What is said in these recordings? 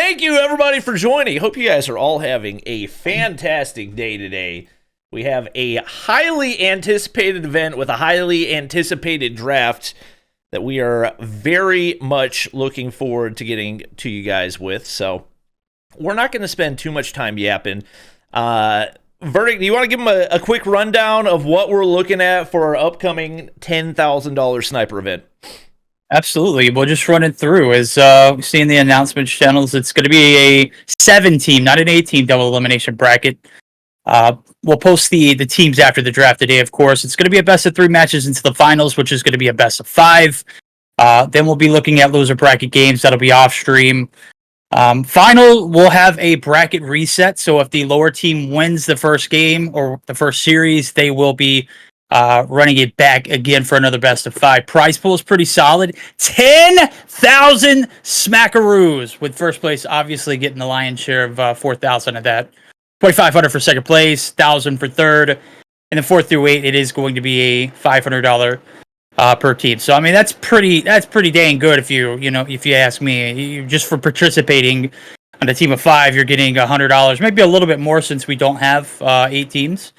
Thank you, everybody, for joining. Hope you guys are all having a fantastic day today. We have a highly anticipated event with a highly anticipated draft that we are very much looking forward to getting to you guys with. So we're not going to spend too much time yapping. Verdict, do you want to give them a quick rundown of what we're looking at for our upcoming $10,000 sniper event? Absolutely. We'll just run it through. As we've seen the announcements channels, it's going to be a 7-team, not an 8-team double elimination bracket. We'll post the teams after the draft today, of course. It's going to be a best of 3 matches into the finals, which is going to be a best of 5. Then we'll be looking at loser bracket games. That'll be off stream. Final, we'll have a bracket reset. So if the lower team wins the first game or the first series, they will be running it back again for another best of 5. Prize pool is pretty solid. 10,000 smackaroos, with first place obviously getting the lion's share of 4,000 of that. 2,500 for second place, 1,000 for third, and then 4th through 8, it is going to be a $500 per team. So I mean that's pretty dang good if you ask me. Just for participating on a team of 5, you're getting $100, maybe a little bit more since we don't have 8 teams.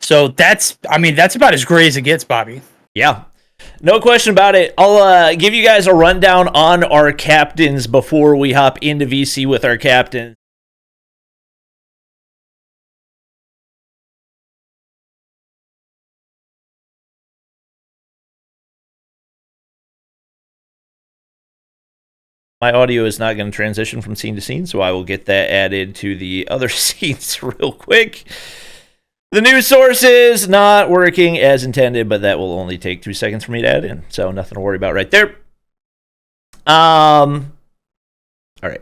So that's about as great as it gets, Bobby. Yeah, no question about it. I'll give you guys a rundown on our captains before we hop into VC with our captains. My audio is not going to transition from scene to scene, so I will get that added to the other scenes real quick. The news source is not working as intended, but that will only take 2 seconds for me to add in, so nothing to worry about right there. All right. I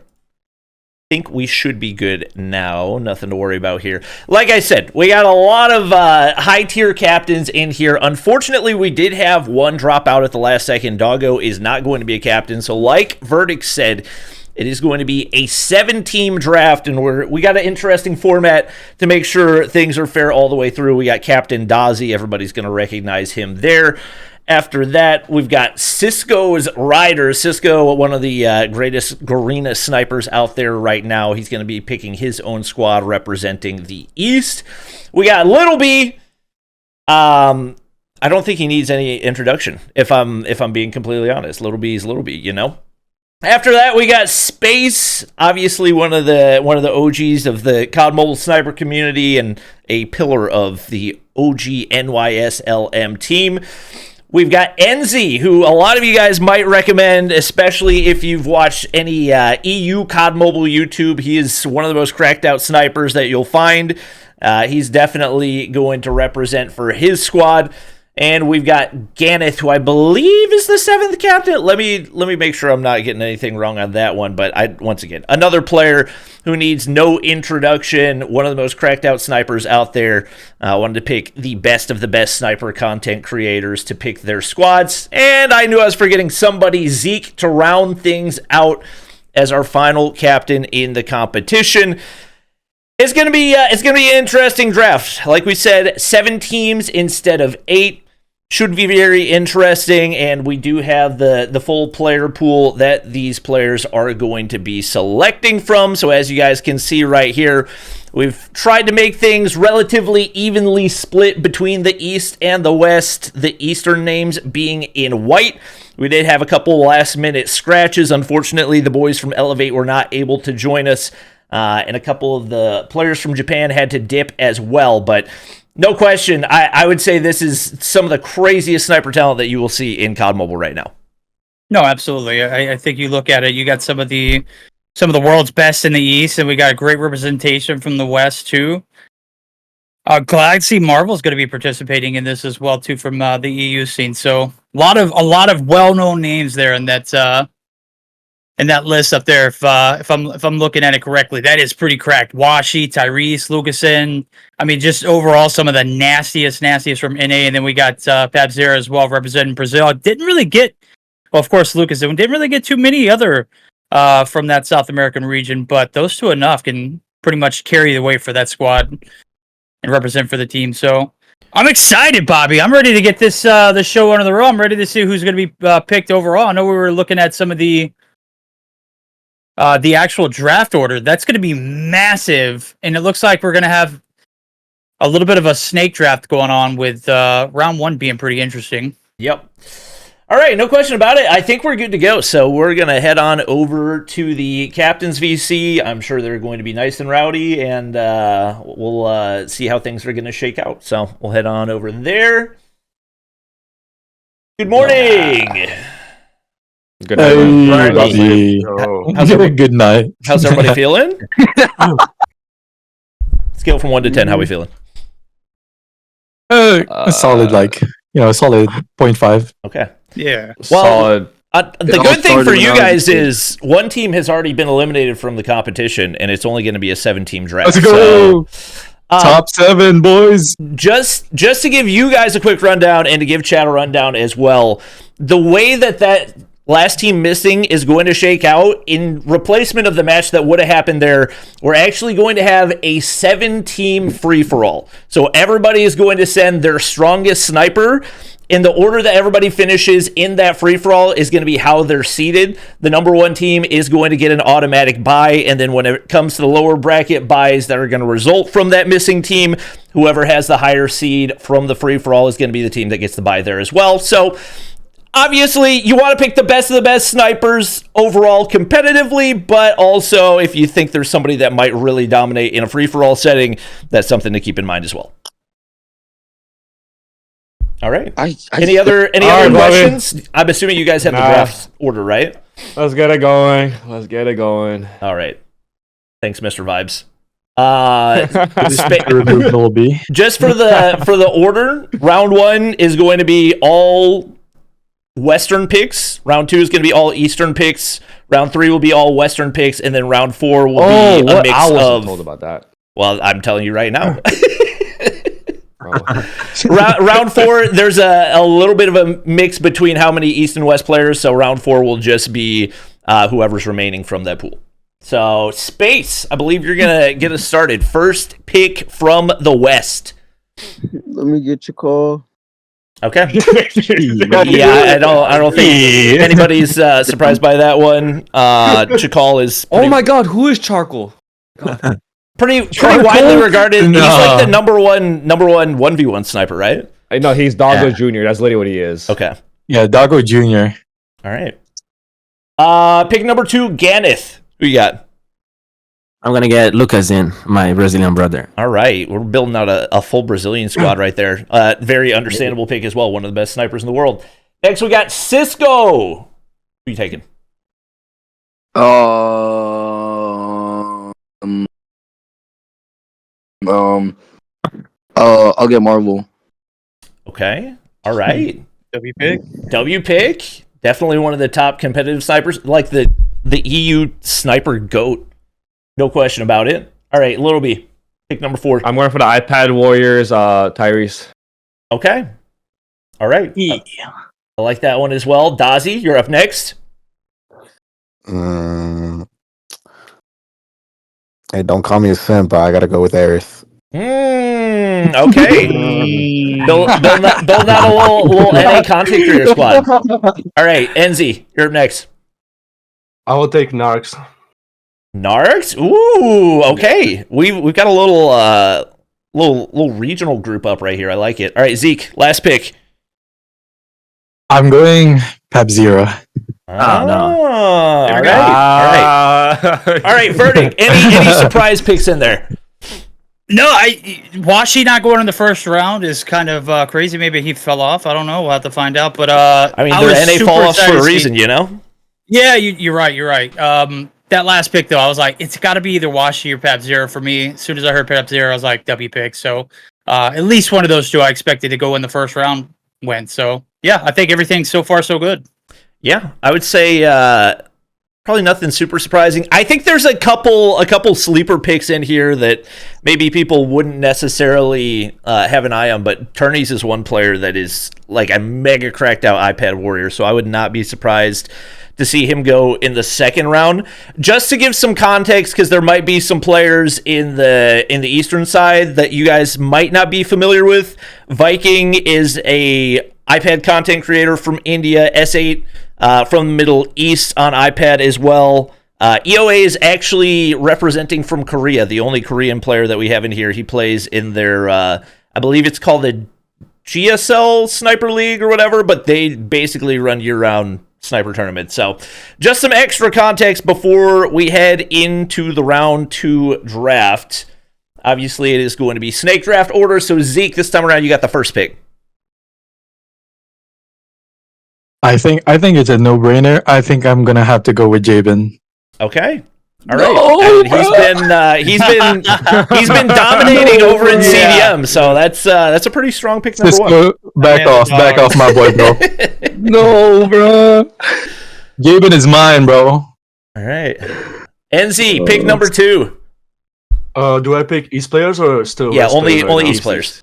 think we should be good now. Nothing to worry about here. Like I said, we got a lot of high-tier captains in here. Unfortunately, we did have one drop out at the last second. Doggo is not going to be a captain, so like Verdict said, it is going to be a 7-team draft, and we got an interesting format to make sure things are fair all the way through. We got Captain Dazzy. Everybody's going to recognize him there. After that, we've got Cisco's Rider. Cisco, one of the greatest Garena snipers out there right now. He's going to be picking his own squad representing the East. We got Little B. I don't think he needs any introduction, if I'm being completely honest. Little B is Little B, you know? After that, we got Space, obviously one of the OGs of the COD Mobile Sniper community and a pillar of the OG NYSLM team. We've got Enzy, who a lot of you guys might recommend, especially if you've watched any EU COD Mobile YouTube. He is one of the most cracked out snipers that you'll find. He's definitely going to represent for his squad. And we've got Ganeth, who I believe is the 7th captain. Let me make sure I'm not getting anything wrong on that one. But once again, another player who needs no introduction, one of the most cracked out snipers out there. Wanted to pick the best of the best sniper content creators to pick their squads. And I knew I was forgetting somebody, Zeke, to round things out as our final captain in the competition. It's gonna be an interesting draft. Like we said, 7 teams instead of 8. Should be very interesting, and we do have the full player pool that these players are going to be selecting from. So as you guys can see right here, we've tried to make things relatively evenly split between the East and the West, the Eastern names being in white. We did have a couple last-minute scratches. Unfortunately, the boys from Elevate were not able to join us, and a couple of the players from Japan had to dip as well, but no question, I would say this is some of the craziest sniper talent that you will see in COD Mobile right now. No, absolutely. I think you look at it, you got some of the world's best in the East, and we got a great representation from the West too. Glad to see Marvel's going to be participating in this as well too from the EU scene. So a lot of well-known names there in that list up there. If I'm looking at it correctly, that is pretty cracked. Washi, Tyrese, Lucasen. I mean, just overall some of the nastiest from NA, and then we got Pabzera as well representing Brazil. Didn't really get, well, of course, Lucasen didn't really get too many other from that South American region, but those two enough can pretty much carry the weight for that squad and represent for the team. So I'm excited, Bobby. I'm ready to get this show under the road. I'm ready to see who's going to be picked overall. I know we were looking at some of the the actual draft order, that's going to be massive. And it looks like we're going to have a little bit of a snake draft going on with round 1 being pretty interesting. Yep. All right, no question about it. I think we're good to go. So we're going to head on over to the Captain's VC. I'm sure they're going to be nice and rowdy, and we'll see how things are going to shake out. So we'll head on over there. Good morning. Good night. Good night. How's everybody feeling? Scale from 1 to 10, how we feeling? A solid, solid 0.5. Okay. Yeah. Well, Solid. the good thing for you guys is one team has already been eliminated from the competition, and it's only going to be a 7-team draft. Let's go. So, Top 7, boys. Just to give you guys a quick rundown and to give Chad a rundown as well, the way that last team missing is going to shake out in replacement of the match that would have happened there, we're actually going to have a 7-team free-for-all. So everybody is going to send their strongest sniper. In the order that everybody finishes in that free-for-all is going to be how they're seeded. The number 1 team is going to get an automatic bye, and then when it comes to the lower bracket buys that are going to result from that missing team, whoever has the higher seed from the free-for-all is going to be the team that gets the bye there as well. So obviously, you want to pick the best of the best snipers overall competitively, but also if you think there's somebody that might really dominate in a free-for-all setting, that's something to keep in mind as well. All right. Any other questions? I'm assuming you guys have the draft order, right? Let's get it going. All right. Thanks, Mr. Vibes. Just for the order, round 1 is going to be all Western picks. Round 2 is going to be all Eastern picks. Round 3 will be all Western picks, and then round 4 will be a mix I wasn't of. told about that. Well, I'm telling you right now. Round 4, there's a little bit of a mix between how many East and West players. So round 4 will just be whoever's remaining from that pool. So Space, I believe you're gonna get us started. First pick from the West. Let me get your call. Okay. Yeah, I don't think anybody's surprised by that one. Chakal is. Oh my God, who is Charcoal? God. Pretty widely regarded. No. He's like the number one 1v1 sniper, right? I know he's Doggo Jr. That's literally what he is. Okay. Yeah, Doggo Jr. All right. Pick number 2, Ganeth. Who you got? I'm gonna get Lucas in, my Brazilian brother. All right, we're building out a full Brazilian squad right there. Very understandable pick as well. One of the best snipers in the world. Next, we got Cisco. Who you taking? I'll get Marvel. Okay. All right. W pick. Definitely one of the top competitive snipers, like the EU sniper GOAT. No question about it. All right, Little B. Pick number 4. I'm going for the iPad Warriors, Tyrese. Okay. All right. Yeah. I like that one as well. Dazi, you're up next. Hey, don't call me a simp, but I gotta go with Aerith. Okay. Build out a little NA content creator squad. All right, Enzi, you're up next. I will take Narcs. Narcs? Ooh, okay. We've got a little regional group up right here. I like it. All right, Zeke, last pick. I'm going Pep Zero. No. All right, verdict. Any surprise picks in there? No, Washi not going in the first round is kind of crazy. Maybe he fell off. I don't know. We'll have to find out. But I mean, they're NA fall offs for a reason, you know? Yeah, you're right. You're right. That last pick though, I was like, it's got to be either Washi or Pap Zero for me. As soon as I heard Pap Zero, I was like, W pick. So at least one of those two I expected to go in the first round went. So yeah, I think everything so far so good. Yeah, I would say probably nothing super surprising. I think there's a couple sleeper picks in here that maybe people wouldn't necessarily have an eye on, but Turney's is one player that is like a mega cracked out iPad warrior, so I would not be surprised to see him go in the second round. Just to give some context, because there might be some players in the eastern side that you guys might not be familiar with. Viking is a iPad content creator from India, S8 from the Middle East on iPad as well. EOA is actually representing from Korea, the only Korean player that we have in here. He plays in their, I believe it's called the GSL Sniper League or whatever, but they basically run year-round sniper tournaments. So just some extra context before we head into the round 2 draft. Obviously, it is going to be snake draft order. So Zeke, this time around, you got the first pick. I think it's a no-brainer. I think I'm gonna have to go with Jabin. Okay. All right. And he's been dominating over in CDM, so that's a pretty strong pick number 1. Cisco, back off, my boy, bro. No, bro. Jabin is mine, bro. All right. NZ, pick number 2. Do I pick East players or still? Yeah, West only players right now? East players.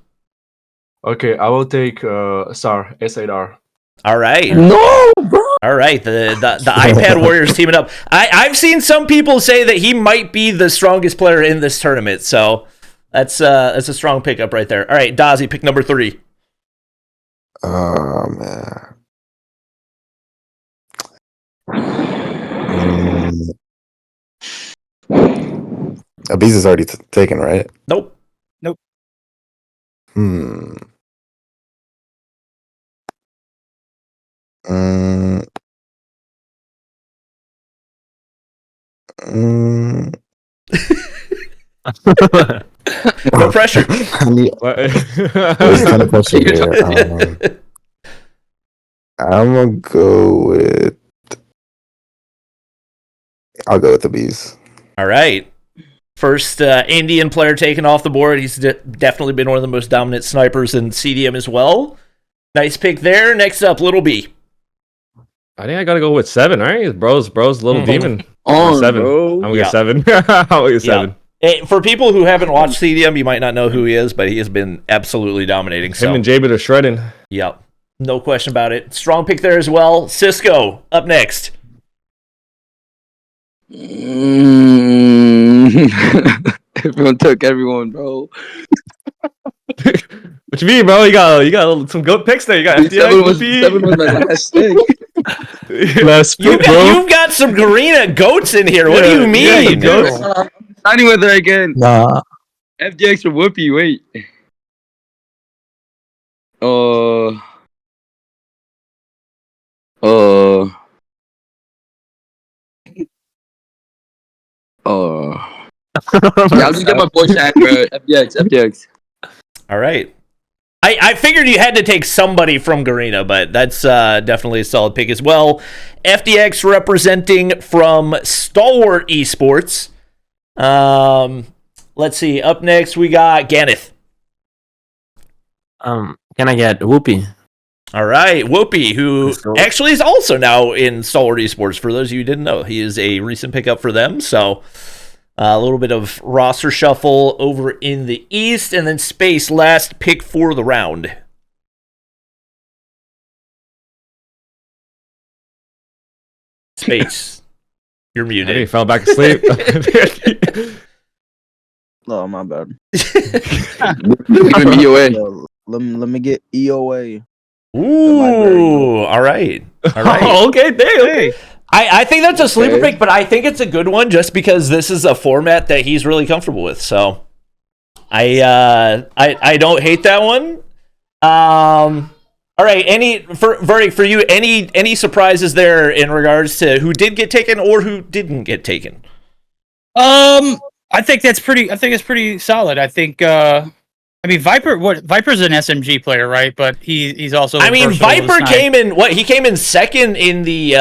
Okay, I will take Star S8R. All right. No, bro. All right, the iPad Warriors teaming up. I've seen some people say that he might be the strongest player in this tournament, so that's a strong pickup right there. All right, Dazzy, pick number 3. Oh man. Abiz is already taken, right? Nope. Hmm. Mm. Mm. No pressure. There's a ton of pressure here. I'm gonna go with. I'll go with the bees. All right. First Indian player taken off the board. He's definitely been one of the most dominant snipers in CDM as well. Nice pick there. Next up, Little B. I think I gotta go with 7, right? Bro's little demon. On, 7. bro. I'm gonna get 7. I'll get 7. Hey, for people who haven't watched CDM, you might not know who he is, but he has been absolutely dominating. Him and Jabin are shredding. Yep. No question about it. Strong pick there as well. Cisco, up next. Everyone took everyone, bro. What you mean, bro? You got some goat picks there. You got FDX, 7 was my last pick. Last pick, bro. You've got some Garena goats in here. What do you mean? goats. Signing with her again. Nah. FDX or Whoopi, wait. Yeah, I'll just get my boy Shaq, bro. FDX. All right. I figured you had to take somebody from Garena, but that's definitely a solid pick as well. FDX representing from Stalwart Esports. Let's see. Up next, we got Ganeth. Can I get Whoopi? All right. Whoopi, who Let's go. actually is also now in Stalwart Esports. For those of you who didn't know, he is a recent pickup for them. So a little bit of roster shuffle over in the East. And then Space, last pick for the round. Space, you're I think he muted. fell back asleep. Oh, my bad. EOA. Let me get EOA. Ooh, all right. All right. Oh, okay, damn. I think that's a sleeper Okay. pick, but I think it's a good one just because this is a format that he's really comfortable with. So I don't hate that one. All right, verdict for you, any surprises there in regards to who did get taken or who didn't get taken? I think it's pretty solid. I think Viper's an SMG player, right? But he's also I mean, versatile with Viper snipe. he came in second in the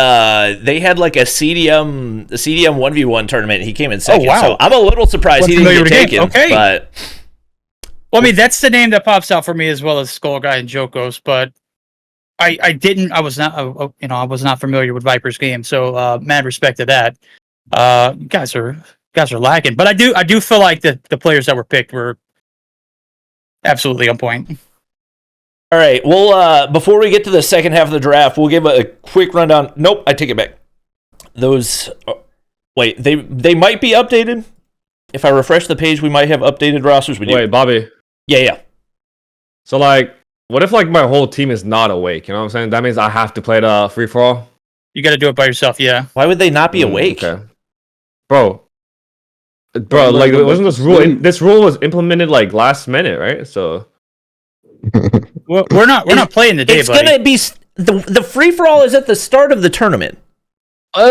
they had like a CDM 1v1 tournament. He came in second. wow. So I'm a little surprised he Wasn't didn't get familiar with the taken. game. Okay. But Well, I mean, that's the name that pops out for me as well as Skull Guy and Jokos, but I was not familiar with Viper's game, so mad respect to that. You guys are lacking, but I do feel like the players that were picked were absolutely on point. all right, well, before we get to the second half of the draft, we'll give a quick rundown. Nope, I take it back. Those, wait, they might be updated. If I refresh the page, we might have updated rosters. We do. Wait, Bobby. Yeah. So, like, what if, like, my whole team is not awake? You know what I'm saying? That means I have to play the free-for-all? You got to do it by yourself, yeah. Why would they not be awake? Okay. bro. Bro, like wasn't this rule? This rule was implemented like last minute, right? So We're not playing today, It's buddy. gonna be the free for all is at the start of the tournament. I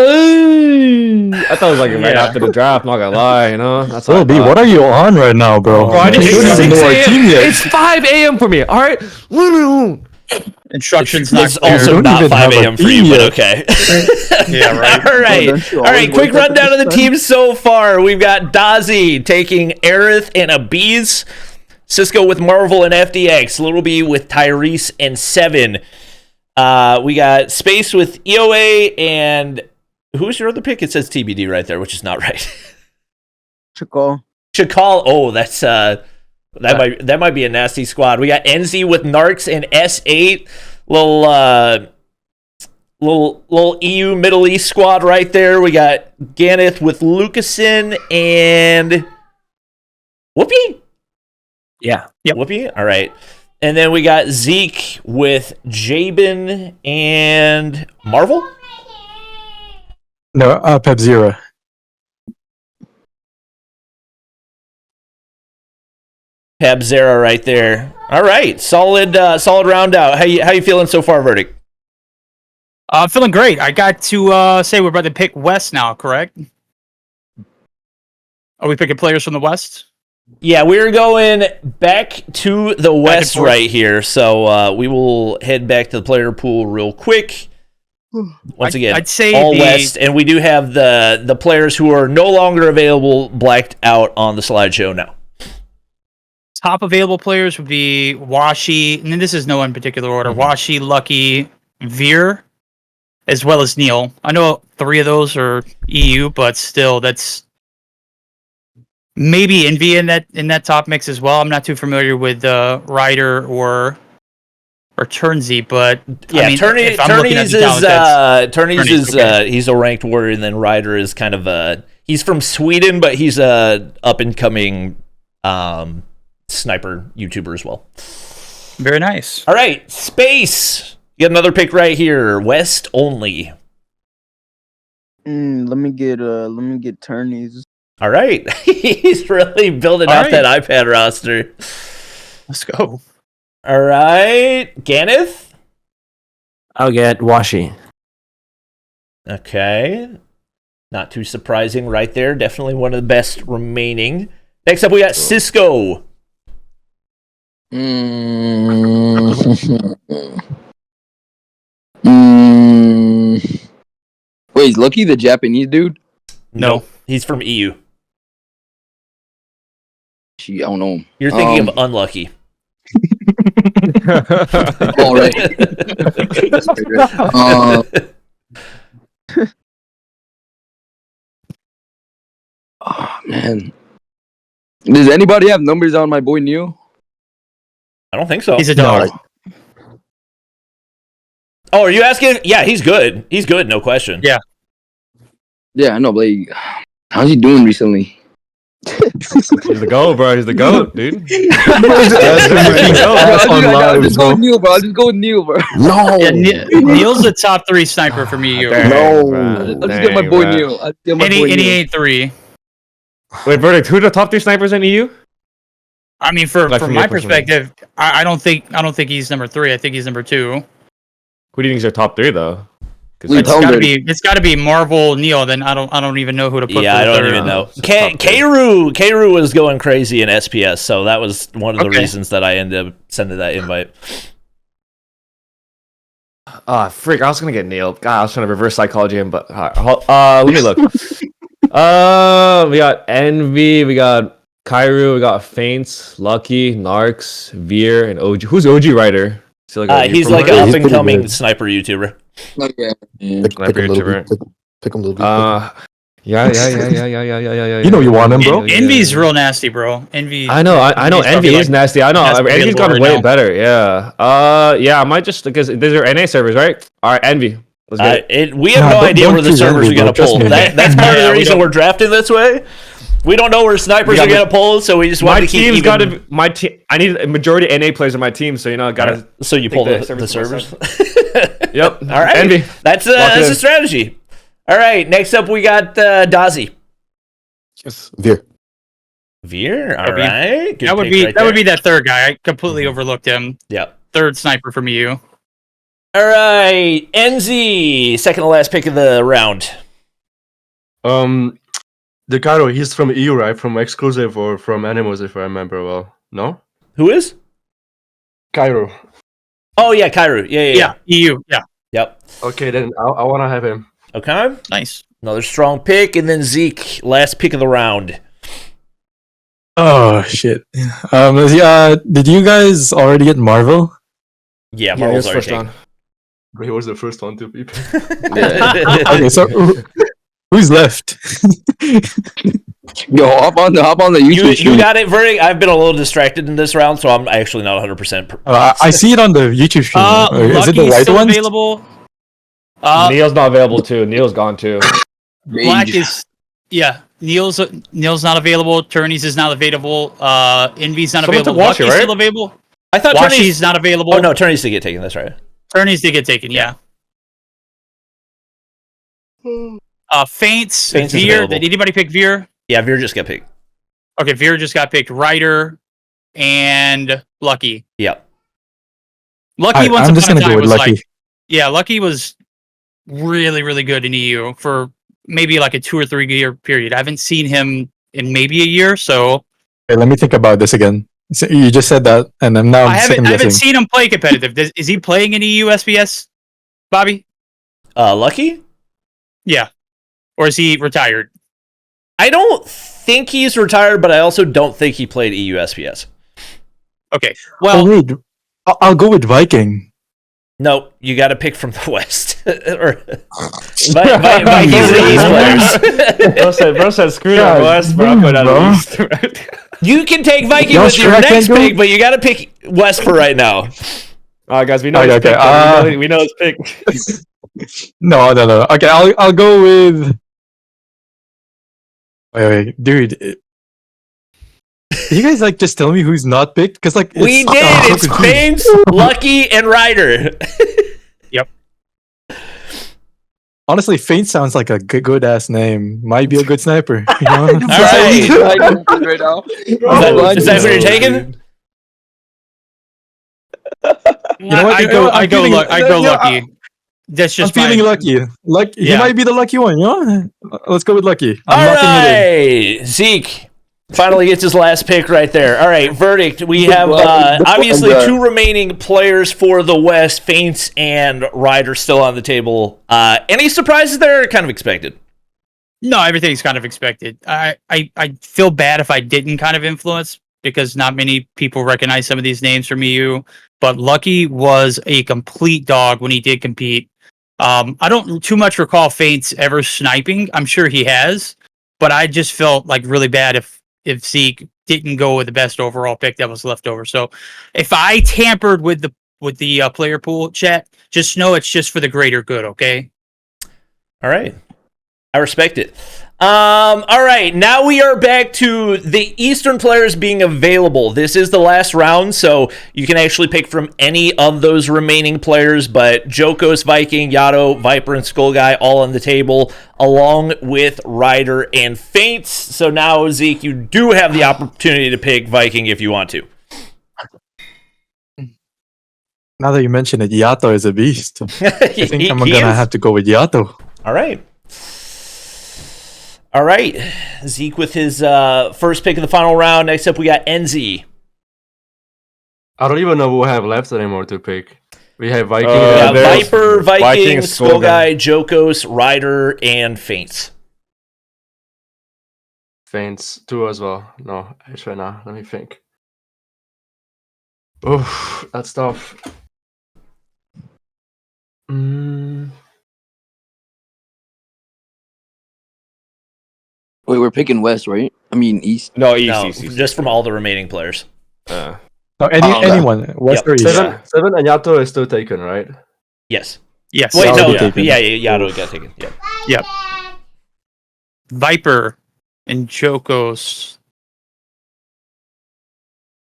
thought it was like right after the draft. Not gonna lie, you know. That's Bro, B, what are you on right now, bro? Bro, I just You don't even know our team yet. It's 5 a.m. for me. All right, Instructions not It's clear. also don't not even 5 have a a.m. for you, team but yet. okay. Yeah, right. All right. don't you All always right, quick wake up rundown at of the this teams so far. We've got Dazi taking Aerith and Abiz, Cisco with Marvel and FDX, Little B with Tyrese and Seven. We got Space with EOA and who's your other pick? It says TBD right there, which is not right. Chakal. Chakal. Oh, that's that might be a nasty squad. We got NZ with Narcs and S8. Little EU Middle East squad right there. We got Ganeth with Lucasen and Whoopi. Yeah. Yep. Whoopi. All right. And then we got Zeke with Jabin and Marvel. No, Pep Zero. Pabzera right there. All right. Solid round out. How you feeling so far, Verdict? Feeling great. I got to say we're about to pick West now, correct? Are we picking players from the West? Yeah, we're going back to the West forth. right here. So we will head back to the player pool real quick. Once again, I'd say all the- West, and we do have the players who are no longer available blacked out on the slideshow now. Top available players would be Washi, and this is no in particular order. Washi, Lucky, Veer, as well as Neil. I know 3 of those are EU, but still, that's maybe Envy in that top mix as well. I'm not too familiar with Ryder or Turnsey, but Yeah, I mean, Turney's if I'm looking at is the talent, that's Turney's Turney's, is okay. he's a ranked warrior, and then Ryder is kind of he's from Sweden, but he's a up and coming sniper YouTuber as well. very nice. All right, Space. You got another pick right here. West only. Let me get Turnies. All right. He's really building All out right. that iPad roster. Let's go. All right. Ganeth? I'll get Washi. Okay. Not too surprising right there. Definitely one of the best remaining. Next up, we got Cisco. Wait, is Lucky the Japanese dude? No, he's from EU. I don't know him. You're thinking of Unlucky. All right. Oh man. Does anybody have numbers on my boy Neil? I don't think so. He's a dog. Oh, are you asking? Yeah, he's good. He's good, no question. Yeah. Yeah, I know, but like, how's he doing recently? He's the GOAT, bro. He's the GOAT, dude. I'll just go with Neil, bro. I'll just go with Neil, bro. No. Yeah, Neil's the top 3 sniper for me. Dang, No. bro. I'll just get my Dang, boy bro. Neil. I'll just get my And boy he Neil. ain't 3. Wait, Verdict, who are the top 3 snipers in EU? I mean, Like, from from my your perspective. perspective, I don't think he's number 3. I think he's number 2. Who do you think is your top 3 though? 'Cause Wait, that's- It's got to be Marvel, Neil. Then I don't even know who to put. Yeah, for I the don't third. even know. Top three. Keiru was going crazy in SPS, so that was one of the Okay. reasons that I ended up sending that invite. Freak! I was gonna get Neil. God, I was trying to reverse psychology him, but let me look. We got Envy, we got Kairu, we got Feints, Lucky, Narcs, Veer, and OG. Who's OG Rider? Is he like He's YouTuber? like an He's up pretty and coming good. sniper YouTuber. Okay. Pick Sniper him, little YouTuber. bit. Pick him, little bit. Yeah. You know you want him, bro. Envy's real nasty, bro. Envy. I know Envy's Envy probably, is nasty. I know has to be Envy's a gotten lord way now. better. Yeah. I might just because these are NA servers, right? All right, Envy. Let's get it. We have Nah, no don't- idea don't where the choose servers Envy, are going bro. to pull. Trust me. That's part of Yeah, the we reason don't- we're drafting this way. We don't know where snipers Yeah, are going to but- pull, so we just want My to keep team's even. got to my team. I need a majority NA players on my team, so gotta. So you take pull the the servers servers. Yep. All right, Envy. that's Lock it a in. strategy. All right, next up we got Dazi. Yes. Veer. Veer, all That'd be- right. Good that would pick be right that would there. be that third guy. I completely overlooked him. Yep. Third sniper from EU. All right, NZ, second to last pick of the round. The Cairo, he's from EU, right? From Exclusive or from Animals, if I remember well. No? Who is? Cairo. Oh yeah, Kairu. Yeah. EU. Yeah, Yep. Okay, then I want to have him. Okay. nice. Another strong pick, and then Zeke, last pick of the round. Oh shit. Did you guys already get Marvel? Yeah, Yeah, he Marvel's was already first taken. round. But he was the first one to be picked. Okay, so who's left? Yo, hop on the YouTube You stream. got it, Verdict. I've been a little distracted in this round, so I'm actually not 100%. I see it on the YouTube stream. Is it the Lucky's white still one? available. Neil's not available too. Neil's gone too. Black Rage. is Neil's not available. Turney's is not available. Envy's not Someone took available. Washi, Lucky's right? still available. I thought Washi's Turney's... not available. Oh, no, Turney's did get taken. That's right. Turney's did get taken. Yeah. Feints. Feints is Veer. available. Did anybody pick Veer? Yeah, Veer just got picked. Okay, Veer just got picked. Ryder and Lucky. Yep. Lucky once I'm just upon a gonna time go with was Lucky. like, yeah, Lucky was really, really good in EU for maybe like a 2 or 3 year period. I haven't seen him in maybe a year, so Wait, let me think about this again. So you just said that, and then now I'm I second haven't guessing. seen him play competitive. Is he playing in EU SBS, Bobby? Lucky? Yeah, or is he retired? I don't think he's retired, but I also don't think he played EU SPS. Okay, Oh well, wait, I'll go with Viking. No, you got to pick from the West. Or Vikings are the East players. Bro said screw God the West, bro. I'm going out damn, of the East. You can take Viking Y'all with your sure I next can't go? pick, but you got to pick West for right now. Alright, guys, we know Okay, his pick. okay, We know his pick. No. Okay, I'll go with. Wait, dude. You guys like just tell me who's not picked? Because like We did. I'm so It's confused. Fames, Lucky, and Ryder. Honestly, Faint sounds like a good ass name. Might be a good sniper. You know? All right. Right now. Is that what you're taking? You know what? I go feeling- Lucky. That's I'm just feeling my, lucky. He Yeah. might be the lucky one. You know? Let's go with lucky. All I'm locking it in. right. Zeke finally gets his last pick right there. All right, Verdict. We have Well, obviously and, 2 remaining players for the West, Faints and Ryder still on the table. Any surprises there? Or kind of expected. No, everything's kind of expected. I feel bad if I didn't kind of influence because not many people recognize some of these names from EU. But Lucky was a complete dog when he did compete. I don't too much recall Faints ever sniping. I'm sure he has, but I just felt like really bad if Zeke didn't go with the best overall pick that was left over. So if I tampered with the player pool, chat, just know it's just for the greater good. Okay. All right. I respect it. All right. Now we are back to the Eastern players being available. This is the last round, so you can actually pick from any of those remaining players, but Jokos, Viking, Yato, Viper, and Skull Guy all on the table, along with Ryder and Faints. So now, Zeke, you do have the opportunity to pick Viking if you want to. Now that you mention it, Yato is a beast. I think I'm gonna have to go with Yato. All right. All right. Zeke with his first pick of the final round. Next up, we got NZ. I don't even know who I have left anymore to pick. We have Viking. Yeah, there's Viper, Viking, Viking, Skull Skull Guy, Jokos, Ryder, and Faints. Feints too as well. No, actually no. Let me think. Oh, that's tough. Wait, we're picking West, right? I mean East. No, East, No, East. just from all the remaining players. Uh, No, anyone. West or East. Seven and Yato is still taken, right? Yes. Yes. Wait, Yato no. got taken. Yeah, Yato got taken. Yeah. Viper and Jokos,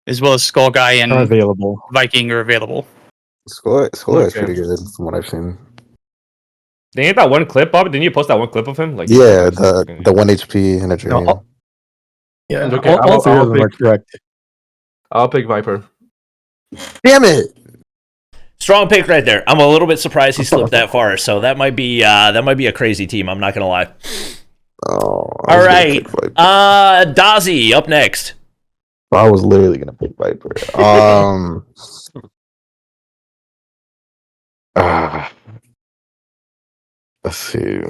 as well as Skull Guy and Are available. Viking are available. Skull is Okay. pretty good from what I've seen. Didn't you get that one clip, Bob? Didn't you post that one clip of him? Like, Yeah, the 1 HP and a dream. No, Yeah, Okay, all three of them pick, are correct. I'll pick Viper. Damn it! Strong pick right there. I'm a little bit surprised he slipped that far. So that might be a crazy team. I'm not gonna lie. Oh, All right, Dazzy up next. I was literally gonna pick Viper. Let's see.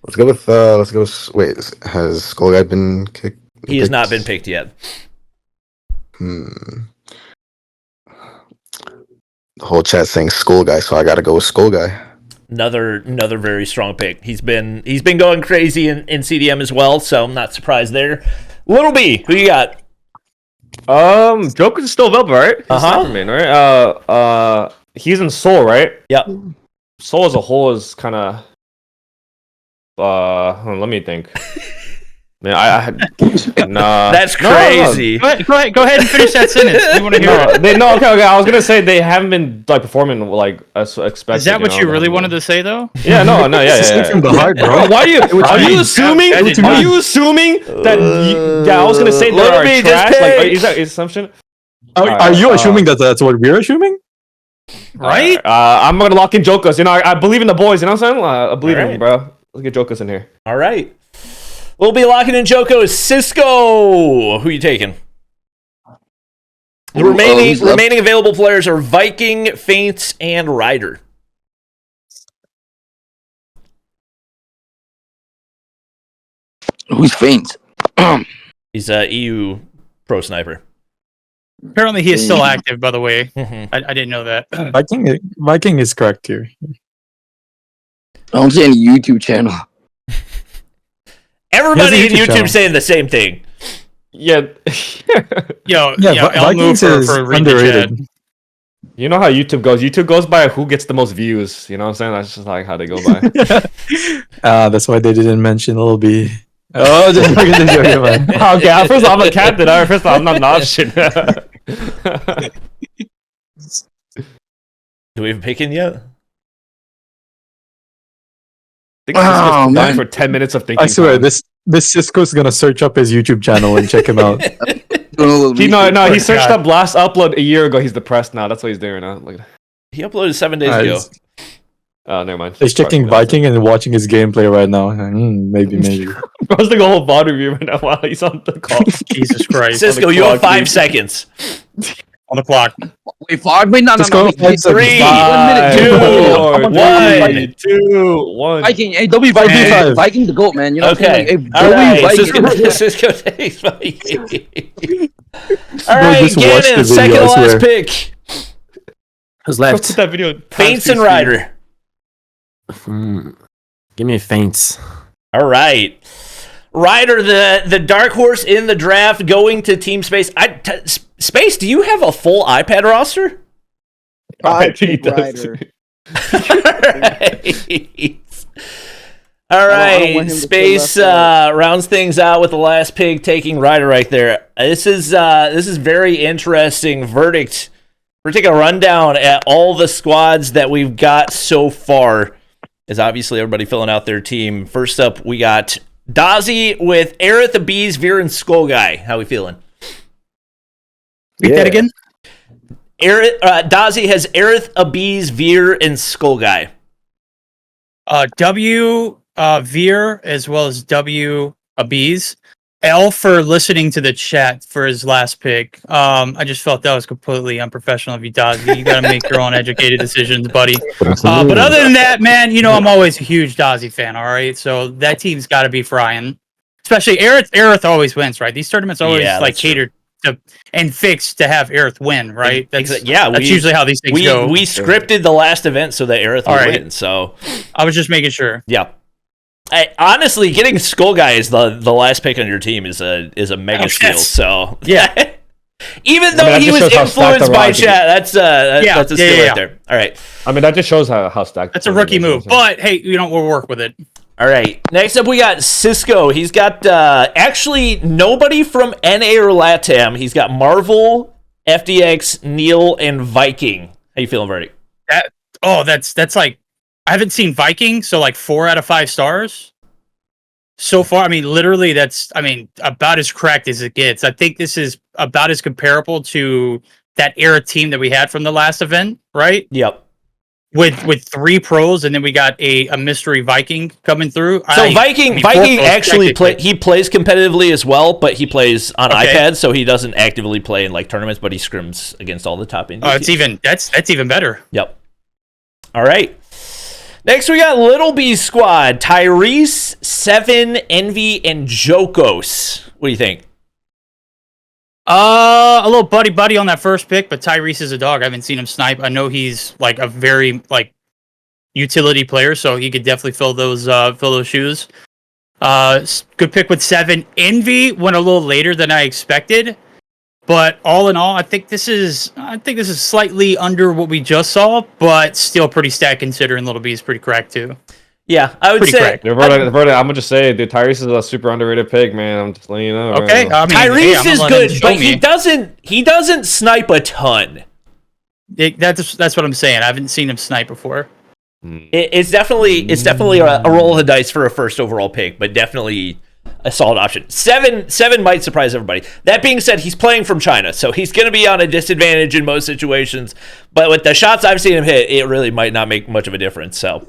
Let's go with wait, has Skull Guy been kicked? He has not been picked yet. The whole chat saying Skull Guy, so I gotta go with Skull Guy. Another very strong pick. He's been going crazy in CDM as well, so I'm not surprised there. Little B, who you got? Joker's still available, right? He's Superman, right? He's in Soul, right? Yep. Soul as a whole is kind of. Let me think. Man, nah. That's crazy. Go ahead and finish that sentence. We want to hear it. Okay. I was gonna say they haven't been like performing like as expected. Is that what you really wanted to say, though? Yeah, yeah. From the heart, bro. Why are you assuming? Are you assuming that? I was gonna say they are trash. Like, is that assumption? Are you assuming that that's what we're assuming? Right? I'm gonna lock in Jokers. You know, I believe in the boys. You know what I'm saying? I believe in them, bro. Let's get Jokers in here. All right. We'll be locking in Joko. Cisco. Who you taking? The remaining available players are Viking, Faints, and Ryder. Who's Faint? He's a EU pro sniper. Apparently, he is still active. By the way, Mm-hmm. I didn't know that. Viking is correct here. I don't see any YouTube channel. Everybody in YouTube YouTube channel. saying the same thing. Yeah. I'll move Vikings is for read the chat. underrated. You know how YouTube goes. YouTube goes by who gets the most views. You know what I'm saying? That's just like how they go by. That's why they didn't mention Lil B. Oh, just fucking the joke, man. Okay, first of all, I'm a captain. First of all, I'm not an option. Do we have a pick in yet? I think this gets for 10 minutes of thinking. I swear, time. this Cisco's gonna search up his YouTube channel and check him out. He searched up last upload a year ago. He's depressed now. That's what he's doing now. Like, He uploaded 7 days ago. oh, never mind. He's checking Viking and watching his gameplay right now. Maybe. I was doing a whole VOD review right now while he's on the call. Jesus Christ! Cisco, you have 5 seconds. On the clock. Wait, 5? Wait, no. Cisco, 5 3, 2, 1. 1. Viking, hey, W Viking, Viking the GOAT, man. You know what I'm Okay. saying? Like, All hey, right. Viking. Cisco takes Viking. All Bro, right, just watch the Gannon, video, second I to last swear. pick. Who's Let's left? put that video. Faints and Ryder. Give me Faints. All right. Ryder, the dark horse in the draft, going to Team Space. Space, do you have a full iPad roster? I think Ryder. All I don't want right. him to Space feel left rounds things out with the last pick, taking Ryder right there. This is very interesting verdict. We're taking a rundown at all the squads that we've got so far. Is obviously everybody filling out their team. First up, we got Dazzy with Aerith, Abiz, Veer, and Skull Guy. How we feeling? Read that again. Dazzy has Aerith, Abiz, Veer, and Skull Guy. W Veer as well as W Abiz. L for listening to the chat for his last pick. I just felt that was completely unprofessional of you, Dazzy. You got to make your own educated decisions, buddy. But other than that, man, you know I'm always a huge Dazzy fan. All right, so that team's got to be frying. Especially Aerith. Aerith always wins, right? These tournaments always like catered to and fixed to have Aerith win, right? That's usually how these things go. We scripted the last event so that Aerith would win. So I was just making sure. Yeah. Honestly, getting Skull Guy as the last pick on your team is a mega steal. So yeah, even though he was influenced by chat, that's a steal right there. All right. I mean, that just shows how stacked. That's a rookie move, but hey, we'll work with it. All right. Next up, we got Cisco. He's got actually nobody from NA or LATAM. He's got Marvel, FDX, Neil, and Viking. How you feeling, Verdict? That's like, I haven't seen Viking, so like 4 out of 5 stars. So far, I mean, literally, that's, I mean, about as correct as it gets. I think this is about as comparable to that era team that we had from the last event, right? Yep. With 3 pros, and then we got a mystery Viking coming through. So Viking actually he plays competitively as well, but he plays on iPad, so he doesn't actively play in like tournaments, but he scrims against all the top indie teams. That's even better. Yep. All right. Next, we got Little B Squad: Tyrese, Seven, Envy, and Jokos. What do you think? A little buddy on that first pick, but Tyrese is a dog. I haven't seen him snipe. I know he's like a very like utility player, so he could definitely fill those shoes. Good pick with Seven. Envy went a little later than I expected, but all in all, I think this is slightly under what we just saw, but still pretty stacked considering Little B is pretty cracked too. Yeah, I would say. I'm gonna just say, dude, Tyrese is a super underrated pick, man. I'm just letting you know. Okay, I mean, Tyrese is good, but he doesn't snipe a ton. That's what I'm saying. I haven't seen him snipe before. It's definitely a roll of the dice for a first overall pick, but definitely a solid option. Seven might surprise everybody. That being said, he's playing from China, so he's going to be on a disadvantage in most situations. But with the shots I've seen him hit, it really might not make much of a difference. So.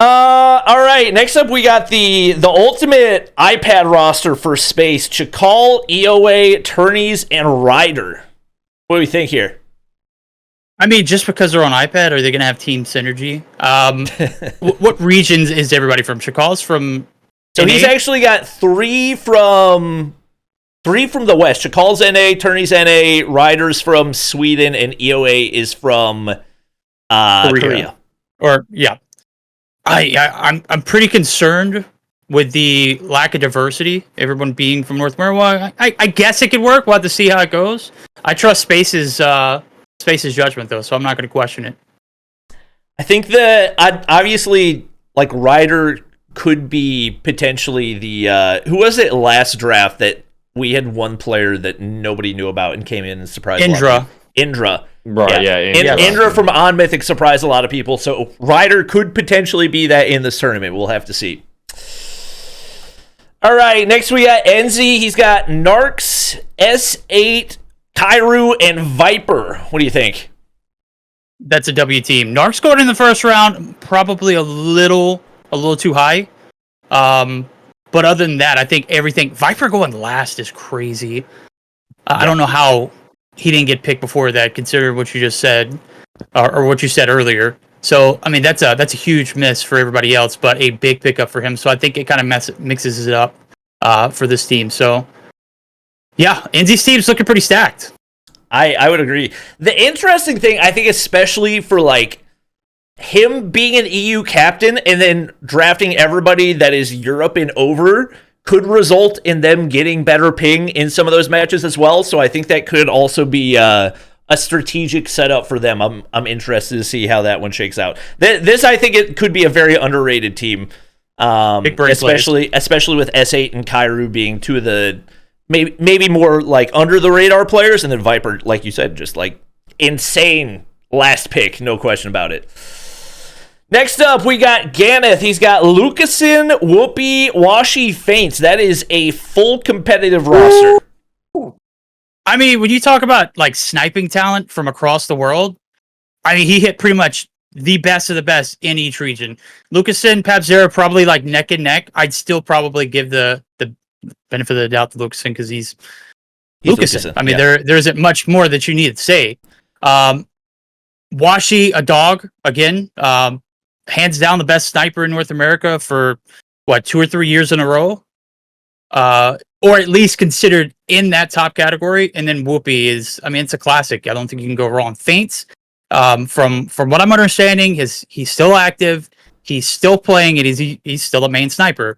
All right. Next up, we got the ultimate iPad roster for Space: Chakal, EOA, Turnies, and Ryder. What do we think here? I mean, just because they're on iPad, are they going to have team synergy? What regions is everybody from? Chakal's from. So he's actually got 3 from the West. Chakal's NA, Turnies NA, Ryder's from Sweden, and EOA is from Korea. Or yeah. I'm pretty concerned with the lack of diversity. Everyone being from North America. Well, I guess it could work. We'll have to see how it goes. I trust Space's judgment though, so I'm not going to question it. I think that obviously, like, Ryder could be potentially the who was it last draft that we had one player that nobody knew about and came in and surprised Indra. Right, Indra from On Mythic surprised a lot of people, so Ryder could potentially be that in this tournament. We'll have to see. All right, next we got Enzy. He's got Narcs, S8, Kairu, and Viper. What do you think? That's a W team. Narcs going in the first round, probably a little too high. But other than that, I think everything. Viper going last is crazy. I don't know how he didn't get picked before that, considering what you just said, or what you said earlier. So, I mean, that's a huge miss for everybody else, but a big pickup for him. So I think it kind of mixes it up for this team. So, yeah, Enzy's team's looking pretty stacked. I would agree. The interesting thing, I think, especially for like him being an EU captain and then drafting everybody that is Europe and over, could result in them getting better ping in some of those matches as well. So I think that could also be a strategic setup for them. I'm interested to see how that one shakes out. This I think it could be a very underrated team, especially with S8 and Kairu being 2 of the maybe more like under the radar players, and then Viper, like you said, just like insane last pick, no question about it. Next up, we got Ganeth. He's got Lucasen, Whoopi, Washi, Faints. That is a full competitive roster. I mean, when you talk about like sniping talent from across the world, I mean, he hit pretty much the best of the best in each region. Lucasen, Pabzera, probably like neck and neck. I'd still probably give the benefit of the doubt to Lucasen because he's Lucasen. I mean, there isn't much more that you need to say. Washi, a dog, again. Hands down the best sniper in North America for 2 or 3 years in a row, or at least considered in that top category. And then Whoopi is, I mean, it's a classic. I don't think you can go wrong. Faints, from what I'm understanding, he's still active, he's still playing, and he's still a main sniper.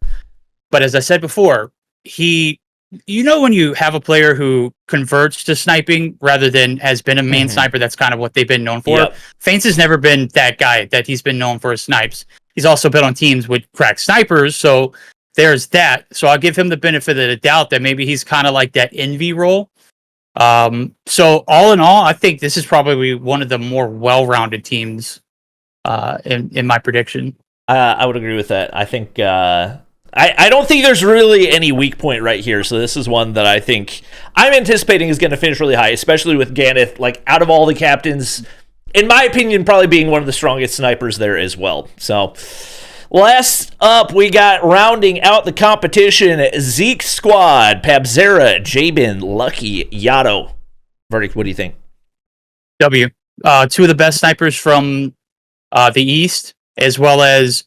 But as I said before, when you have a player who converts to sniping rather than has been a main sniper, that's kind of what they've been known for. Yep. Faints has never been that guy that he's been known for his snipes. He's also been on teams with cracked snipers, so there's that. So I'll give him the benefit of the doubt that maybe he's kind of like that Envy role, So all in all, I think this is probably one of the more well-rounded teams in my prediction. I would agree with that. I think I don't think there's really any weak point right here. So this is one that I think I'm anticipating is going to finish really high, especially with Ganeth, like out of all the captains, in my opinion, probably being one of the strongest snipers there as well. So last up, we got rounding out the competition, Zeke Squad, Pabzera, Jabin, Lucky, Yato. Verdict, what do you think? W. Two of the best snipers from the East, as well as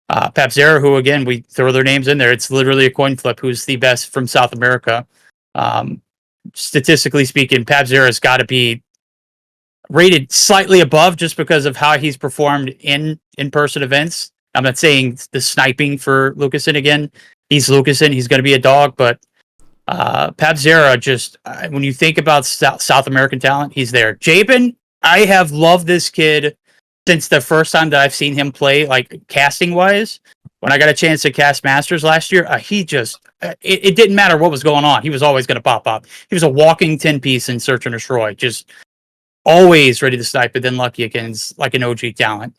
Pabzera, who, again, we throw their names in there. It's literally a coin flip who's the best from South America. Statistically speaking, Pabzera's got to be rated slightly above just because of how he's performed in in-person events. I'm not saying the sniping for Lucasen again. He's Lucasen. He's going to be a dog, but Pabzera, just when you think about South American talent, he's there. Jabin, I have loved this kid since the first time that I've seen him play, like casting wise. When I got a chance to cast Masters last year, he just it didn't matter what was going on. He was always going to pop up. He was a walking 10-piece in Search and Destroy, just always ready to snipe. But then Lucky again is like an OG talent.